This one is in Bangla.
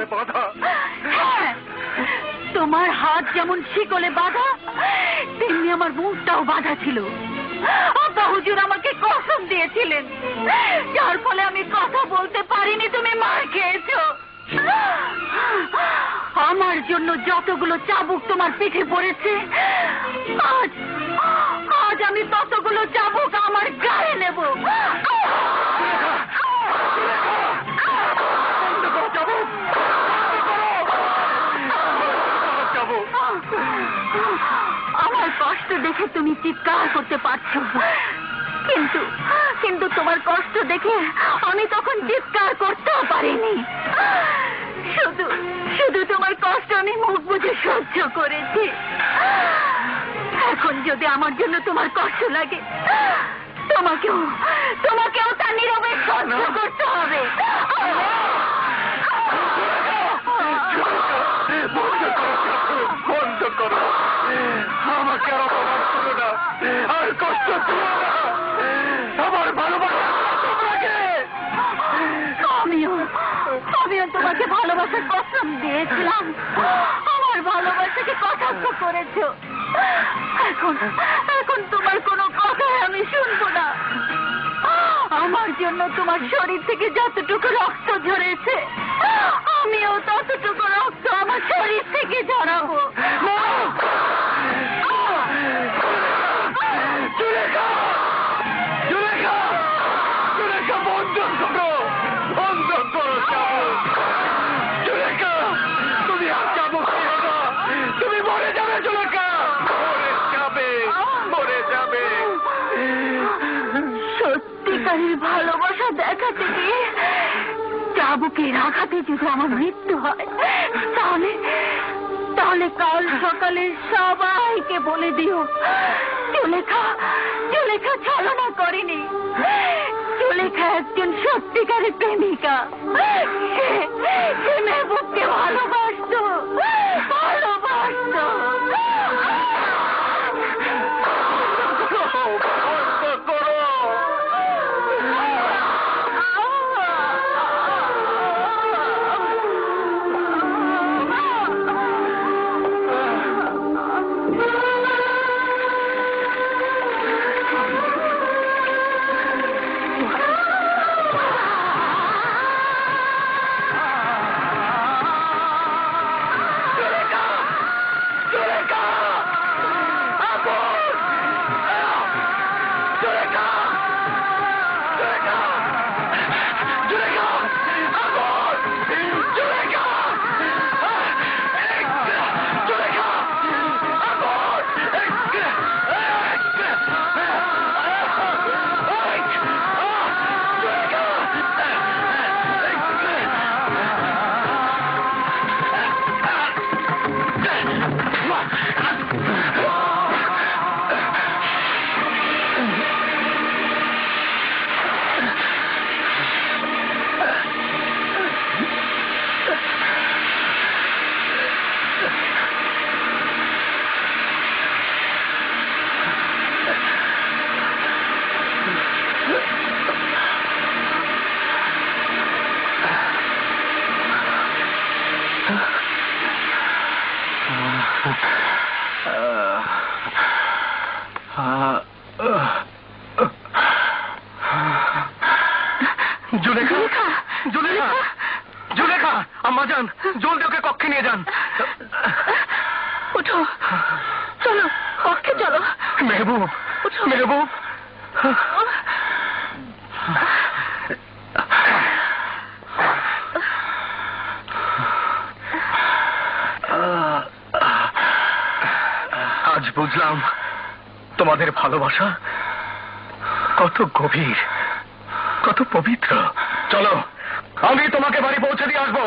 শিকলে বাঁধা। তোমার হাত যেমন শিকলে বাঁধা, তেমনি আমার মুখটাও বাঁধা ছিল। আব্বা হুজুর আমাকে কসম দিয়েছিলেন, যার ফলে আমি কথা বলতে পারিনি। তুমি মার খেয়েছো। আমার জন্য যতগুলো চাবুক তোমার পিঠে পড়েছে, আজ আজ আমি ততগুলো চাবুক আমার গায়ে নেব। আমার কষ্ট দেখে তুমি চিৎকার করতে পারছো, কিন্তু কিন্তু তোমার কষ্ট দেখে আমি তখন চিৎকার করতেও পারিনি। শুধু শুধু তোমার কষ্ট আমি মুখ বুজে সহ্য করেছি। এখন যদি আমার জন্য তোমার কষ্ট লাগে, তোমাকেও তোমাকেও তা নীরবে সহ্য করতে হবে। বন্ধ করো, আমাকে আর অপমান করো না, আর কষ্ট দিও না। আমার ভালোবাসা তোমাকে। আমিও তোমাকে ভালোবাসার কসম দিয়েছিলাম, আমার ভালোবাসাকে কটাক্ষ করেছো। এখন এখন তোমার কোনো কথাই আমি শুনবো না। আমার জন্য তোমার শরীর থেকে যতটুকু রক্ত ঝরেছে, আমিও ততটুকু রক্ত আমার শরীর থেকে ঝরাবো। বন্ধ করো, বন্ধ করো চাবুক। জুলেখা, তুমি আর চাবুক দিও না, তুমি মরে যাবে। জুলেখা মরে যাবে, মরে যাবে। সত্যিকারের ভালোবাসা দেখাতে গিয়ে চাবুকের আঘাতে যদি আমার মৃত্যু হয়, তাহলে তাহলে কাল সকালে সবাইকে বলে দিও জুলেখা জুলেখা ছলনা করেনি। জুলেখা একজন সত্যিকারের প্রেমিকা। সে মেহবুবকে ভালোবাসতো, ভালোবাসতো। জুলেখা, জুলেখা, জুলেখা, আম্মা যান, জলদি ওকে কক্ষে নিয়ে যান। উঠো, চলো কক্ষে চলো। মেহবুব, মেহবুব। আজ বুঝলাম তোমাদের ভালোবাসা কত গভীর, কত পবিত্র। চলো, আমি তোমাকে বাড়ি পৌঁছে দিয়ে আসবো।